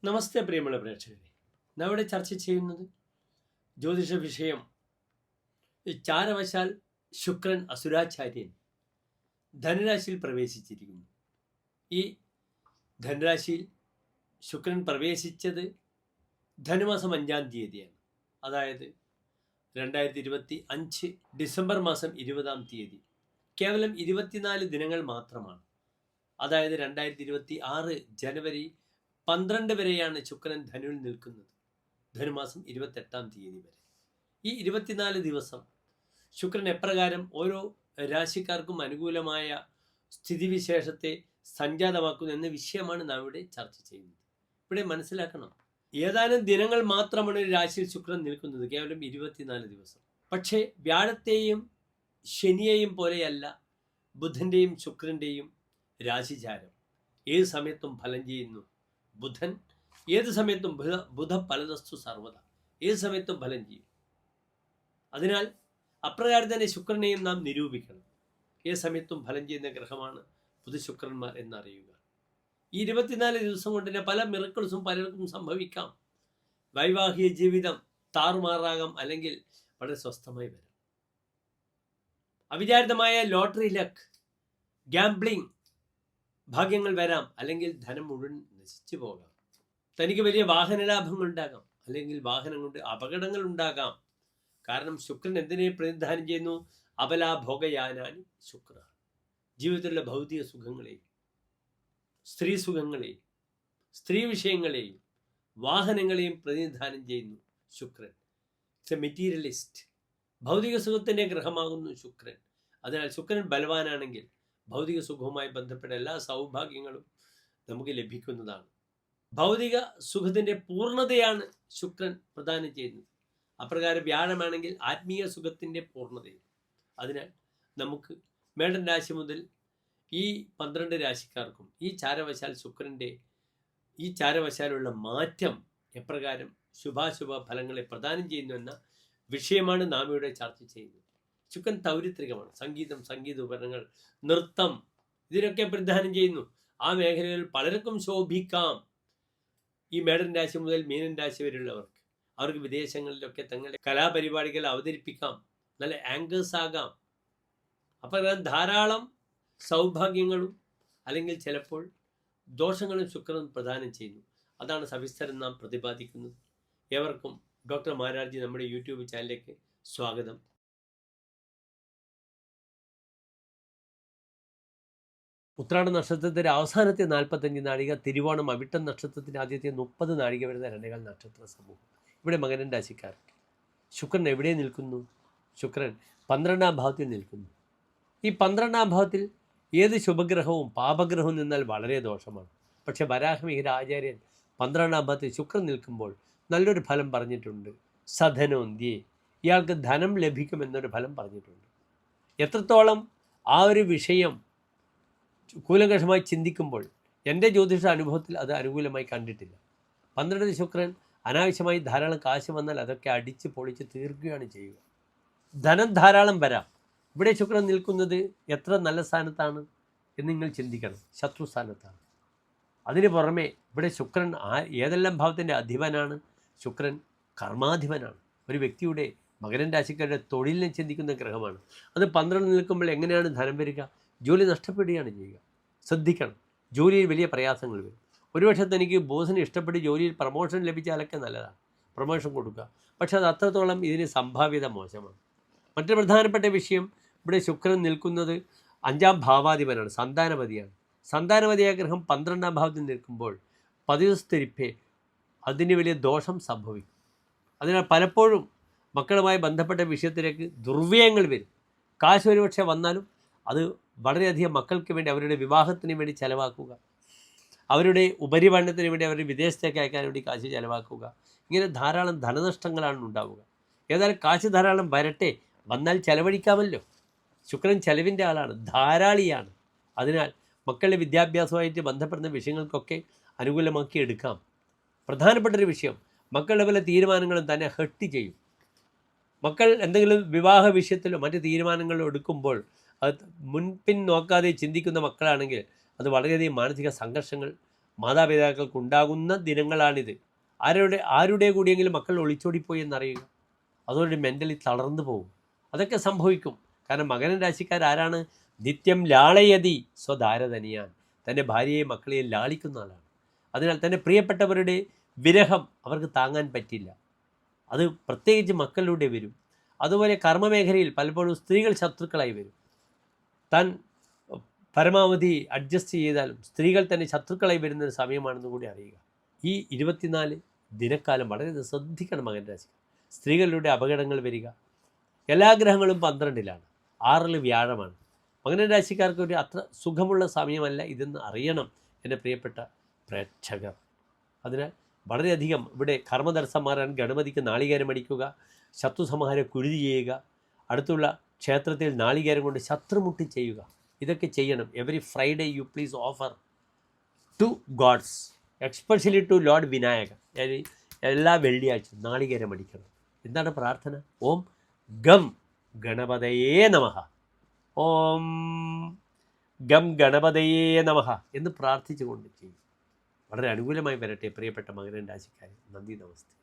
നമസ്തേ പ്രിയമുള്ള പ്രേക്ഷകരെ, നാം ഇവിടെ ചർച്ച ചെയ്യുന്നത് ജ്യോതിഷ വിഷയം. ചാരവശാൽ ശുക്രൻ അസുരാചാര്യൻ ധനുരാശിയിൽ പ്രവേശിച്ചിരിക്കുന്നു. ഈ ധനുരാശിയിൽ ശുക്രൻ പ്രവേശിച്ചത് ധനുമാസം 5-ാം തീയതിയാണ്. അതായത് 2025 ഡിസംബർ മാസം 20-ാം തീയതി. കേവലം 24 ദിനങ്ങൾ മാത്രമാണ്. അതായത് 2026 ജനുവരി 12 വരെയാണ് ശുക്രൻ ധനുവിൽ നിൽക്കുന്നത്. ധനുമാസം 28-ാം തീയതി വരെ. ഈ 24 ദിവസം ശുക്രൻ എപ്രകാരം ഓരോ രാശിക്കാർക്കും അനുകൂലമായ സ്ഥിതിവിശേഷത്തെ സംജാതമാക്കുന്നു എന്ന വിഷയമാണ് നാം ഇവിടെ ചർച്ച ചെയ്യുന്നത്. ഇവിടെ മനസ്സിലാക്കണം, ഏതാനും ദിനങ്ങൾ മാത്രമാണ് ഒരു രാശിയിൽ ശുക്രൻ നിൽക്കുന്നത്, കേവലം 24 ദിവസം. പക്ഷേ വ്യാഴത്തെയും ശനിയെയും പോലെയല്ല ബുധൻ്റെയും ശുക്രൻ്റെയും രാശിചാരം. ഏത് സമയത്തും ഫലം ചെയ്യുന്നു. ബുധൻ ഏത് സമയത്തും ബുധ ഫലതസ്തു സർവത, ഏത് സമയത്തും ഫലം ചെയ്യും. അതിനാൽ അപ്രകാരം തന്നെ ശുക്രനെയും നാം നിരൂപിക്കണം. ഏത് സമയത്തും ഫലം ചെയ്യുന്ന ഗ്രഹമാണ് ബുധശുക്രന്മാർ എന്നറിയുക. ഈ 24 ദിവസം കൊണ്ട് തന്നെ പല മിറക്കിൾസും പലർക്കും സംഭവിക്കാം. വൈവാഹിക ജീവിതം താറുമാറാകാം, അല്ലെങ്കിൽ വളരെ സ്വസ്ഥമായി വരാം. അവിചാരിതമായ ലോട്ടറി ലക്ക്, ഗാംബ്ലിംഗ് ഭാഗ്യങ്ങൾ വരാം, അല്ലെങ്കിൽ ധനം മുഴുവൻ നശിച്ചു പോകാം. തനിക്ക് വലിയ വാഹന ലാഭങ്ങൾ ഉണ്ടാകാം, അല്ലെങ്കിൽ വാഹനം കൊണ്ട് അപകടങ്ങൾ ഉണ്ടാകാം. കാരണം ശുക്രൻ എന്തിനെ പ്രതിനിധാനം ചെയ്യുന്നു? അബലാഭോഗയാനാനി ശുക്ര. ജീവിതത്തിലുള്ള ഭൗതിക സുഖങ്ങളെയും സ്ത്രീ സുഖങ്ങളെയും സ്ത്രീ വിഷയങ്ങളെയും വാഹനങ്ങളെയും പ്രതിനിധാനം ചെയ്യുന്നു ശുക്രൻ. It's A materialist. ഭൗതിക സുഖത്തിൻ്റെ ഗ്രഹമാകുന്നു ശുക്രൻ. അതിനാൽ ശുക്രൻ ബലവാനാണെങ്കിൽ ഭൗതിക സുഖവുമായി ബന്ധപ്പെട്ട എല്ലാ സൗഭാഗ്യങ്ങളും നമുക്ക് ലഭിക്കുന്നതാണ്. ഭൗതിക സുഖത്തിൻ്റെ പൂർണ്ണതയാണ് ശുക്രൻ പ്രദാനം ചെയ്യുന്നത്. അപ്രകാരം വ്യാഴമാണെങ്കിൽ ആത്മീയ സുഖത്തിൻ്റെ പൂർണ്ണതയും. അതിനാൽ നമുക്ക് മേടൻ രാശി മുതൽ ഈ 12 രാശിക്കാർക്കും ഈ ചാരവശാൽ ശുക്രൻ്റെ ഈ ചാരവശാലുള്ള മാറ്റം എപ്രകാരം ശുഭാശുഭ ഫലങ്ങളെ പ്രദാനം ചെയ്യുന്നു എന്ന വിഷയമാണ് നാം ഇവിടെ ചർച്ച ചെയ്യുന്നത്. ശുക്രൻ തൗരിത്രികമാണ്. സംഗീതം, സംഗീത ഉപകരണങ്ങൾ, നൃത്തം, ഇതിനൊക്കെ പ്രതിദാനം ചെയ്യുന്നു. ആ മേഖലകളിൽ പലർക്കും ശോഭിക്കാം. ഈ മേടൻ രാശി മുതൽ മീനൻ രാശി വരെയുള്ളവർക്ക് അവർക്ക് വിദേശങ്ങളിലൊക്കെ തങ്ങളുടെ കലാപരിപാടികൾ അവതരിപ്പിക്കാം, നല്ല ആങ്കേഴ്സ് ആകാം. അപ്പം ധാരാളം സൗഭാഗ്യങ്ങളും അല്ലെങ്കിൽ ചിലപ്പോൾ ദോഷങ്ങളും ശുക്രൻ പ്രദാനം ചെയ്യുന്നു. അതാണ് സവിസ്തരം നാം പ്രതിപാദിക്കുന്നത്. ഏവർക്കും ഡോക്ടർ മാരാർജി നമ്മുടെ യൂട്യൂബ് ചാനലിലേക്ക് സ്വാഗതം. ഉത്രാട നക്ഷത്രത്തിൻ്റെ അവസാനത്തെ 45 നാഴിക, തിരുവോണം അവിട്ടം നക്ഷത്രത്തിൻ്റെ ആദ്യത്തെ 30 നാഴിക വരുന്ന 2 നക്ഷത്ര സമൂഹം. ഇവിടെ മകരൻ രാശിക്കാർ ശുക്രൻ എവിടെ നിൽക്കുന്നു? ശുക്രൻ 12-ാം ഭാവത്തിൽ നിൽക്കുന്നു. ഈ 12-ാം ഭാവത്തിൽ ഏത് ശുഭഗ്രഹവും പാപഗ്രഹവും നിന്നാൽ വളരെ ദോഷമാണ്. പക്ഷെ വരാഹമിഹിര ആചാര്യൻ 12-ാം ഭാവത്തിൽ ശുക്രൻ നിൽക്കുമ്പോൾ നല്ലൊരു ഫലം പറഞ്ഞിട്ടുണ്ട്. സധനോന്ത്യേ, ഇയാൾക്ക് ധനം ലഭിക്കുമെന്നൊരു ഫലം പറഞ്ഞിട്ടുണ്ട്. എത്രത്തോളം ആ ഒരു വിഷയം കൂലങ്കഷമായി ചിന്തിക്കുമ്പോൾ എൻ്റെ ജ്യോതിഷ അനുഭവത്തിൽ അത് അനുകൂലമായി കണ്ടിട്ടില്ല. 12 ശുക്രൻ അനാവശ്യമായി ധാരാളം കാശ് വന്നാൽ അതൊക്കെ അടിച്ച് പൊളിച്ച് തീർക്കുകയാണ് ചെയ്യുക. ധനം ധാരാളം വരാം. ഇവിടെ ശുക്രൻ നിൽക്കുന്നത് എത്ര നല്ല സ്ഥാനത്താണ് എന്ന് നിങ്ങൾ ചിന്തിക്കണം. ശത്രു സ്ഥാനത്താണ്. അതിന് പുറമെ ഇവിടെ ശുക്രൻ ഏതെല്ലാം ഭാവത്തിൻ്റെ അധിപനാണ്? ശുക്രൻ കർമാധിപനാണ്. ഒരു വ്യക്തിയുടെ മകരൻ രാശിക്കാരുടെ തൊഴിലിനെ ചിന്തിക്കുന്ന ഗ്രഹമാണ്. അത് 12 നിൽക്കുമ്പോൾ എങ്ങനെയാണ് ധനം വരിക? ജോലി നഷ്ടപ്പെടുകയാണ് ചെയ്യുക. ശ്രദ്ധിക്കണം, ജോലിയിൽ വലിയ പ്രയാസങ്ങൾ വരും. ഒരുപക്ഷെ തനിക്ക് ബോസിന് ഇഷ്ടപ്പെട്ട് ജോലിയിൽ പ്രമോഷൻ ലഭിച്ചാലൊക്കെ നല്ലതാണ്, പ്രമോഷൻ കൊടുക്കുക. പക്ഷെ അത് അത്രത്തോളം ഇതിന് സംഭാവ്യത മോശമാണ്. മറ്റൊരു പ്രധാനപ്പെട്ട വിഷയം, ഇവിടെ ശുക്രൻ നിൽക്കുന്നത് 5-ാം ഭാവാധിപനാണ്, സന്താനപതിയാണ്. സന്താനപതിയായ ഗ്രഹം 12-ാം ഭാവത്തിൽ നിൽക്കുമ്പോൾ പതിവസ്തരിപ്പേ അതിന് വലിയ ദോഷം സംഭവിക്കും. അതിനാൽ പലപ്പോഴും മക്കളുമായി ബന്ധപ്പെട്ട വിഷയത്തിലേക്ക് ദുർവ്യയങ്ങൾ വരും. കാശ് ഒരുപക്ഷെ വന്നാലും അത് വളരെയധികം മക്കൾക്ക് വേണ്ടി, അവരുടെ വിവാഹത്തിന് വേണ്ടി ചിലവാക്കുക, അവരുടെ ഉപരിപഠനത്തിന് വേണ്ടി അവരുടെ വിദേശത്തേക്ക് അയക്കാൻ വേണ്ടി കാശ് ചിലവാക്കുക. ഇങ്ങനെ ധാരാളം ധനനഷ്ടങ്ങളാണ് ഉണ്ടാവുക. ഏതായാലും കാശ് ധാരാളം വരട്ടെ, വന്നാൽ ചിലവഴിക്കാമല്ലോ. ശുക്രൻ ചെലവിൻ്റെ ആളാണ്, ധാരാളിയാണ്. അതിനാൽ മക്കളുടെ വിദ്യാഭ്യാസവുമായിട്ട് ബന്ധപ്പെടുന്ന വിഷയങ്ങൾക്കൊക്കെ അനുകൂലമാക്കി എടുക്കാം. പ്രധാനപ്പെട്ടൊരു വിഷയം, മക്കളുടെ പല തീരുമാനങ്ങളും തന്നെ ഹെർട്ട് ചെയ്യും. മക്കൾ എന്തെങ്കിലും വിവാഹ വിഷയത്തിലോ മറ്റ് തീരുമാനങ്ങളോ എടുക്കുമ്പോൾ അത് മുൻപിൻ നോക്കാതെ ചിന്തിക്കുന്ന മക്കളാണെങ്കിൽ അത് വളരെയധികം മാനസിക സംഘർഷങ്ങൾ മാതാപിതാക്കൾക്കുണ്ടാകുന്ന ദിനങ്ങളാണിത്. ആരുടെ കൂടിയെങ്കിലും മക്കൾ ഒളിച്ചോടിപ്പോയി എന്നറിയുക, അതോടെ മെൻ്റലി തളർന്നു പോകും. അതൊക്കെ സംഭവിക്കും. കാരണം മകരൻ രാശിക്കാരാരാണ്? നിത്യം ലാളയതി സ്വധാരതനിയാൻ, തൻ്റെ ഭാര്യയെ മക്കളെയും ലാളിക്കുന്ന ആളാണ്. അതിനാൽ തന്നെ പ്രിയപ്പെട്ടവരുടെ വിരഹം അവർക്ക് താങ്ങാൻ പറ്റില്ല. അത് പ്രത്യേകിച്ച് മക്കളിലൂടെ വരും. അതുപോലെ കർമ്മമേഖലയിൽ പലപ്പോഴും സ്ത്രീകൾ ശത്രുക്കളായി വരും. താൻ പരമാവധി അഡ്ജസ്റ്റ് ചെയ്താലും സ്ത്രീകൾ തന്നെ ശത്രുക്കളായി വരുന്നൊരു സമയമാണെന്ന് കൂടി അറിയുക. ഈ 24 ദിനക്കാലം വളരെ ശ്രദ്ധിക്കണം മകൻ രാശി. സ്ത്രീകളിലൂടെ അപകടങ്ങൾ വരിക. എല്ലാ ഗ്രഹങ്ങളും 12-ലാണ്, 6-ൽ വ്യാഴമാണ്. മകൻ രാശിക്കാർക്ക് ഒരു അത്ര സുഖമുള്ള സമയമല്ല ഇതെന്ന് അറിയണം എൻ്റെ പ്രിയപ്പെട്ട പ്രേക്ഷകർ. അതിനാൽ വളരെയധികം ഇവിടെ കർമ്മതടസ്സം മാറാൻ ഗണപതിക്ക് നാളികേരം അടിക്കുക, ശത്രുസംഹാര കുരുതി ചെയ്യുക, അടുത്തുള്ള ക്ഷേത്രത്തിൽ നാളികേരം കൊണ്ട് ശത്രുമുട്ടി ചെയ്യുക. ഇതൊക്കെ ചെയ്യണം. Every Friday you please offer to gods, especially to lord Vinayaka. എല്ലാ വെള്ളിയാഴ്ചയും നാളികേരം അടിക്കണം. എന്താണ് പ്രാർത്ഥന? ഓം ഗം ഗണപതയേ നമഃ, ഓം ഗം ഗണപതയേ നമഃ എന്ന് പ്രാർത്ഥിച്ചുകൊണ്ട് ചെയ്യും. വളരെ അനുകൂലമായി വരട്ടെ പ്രിയപ്പെട്ട മകരൻ രാശിക്കാരെ. നന്ദി, നമസ്തേ.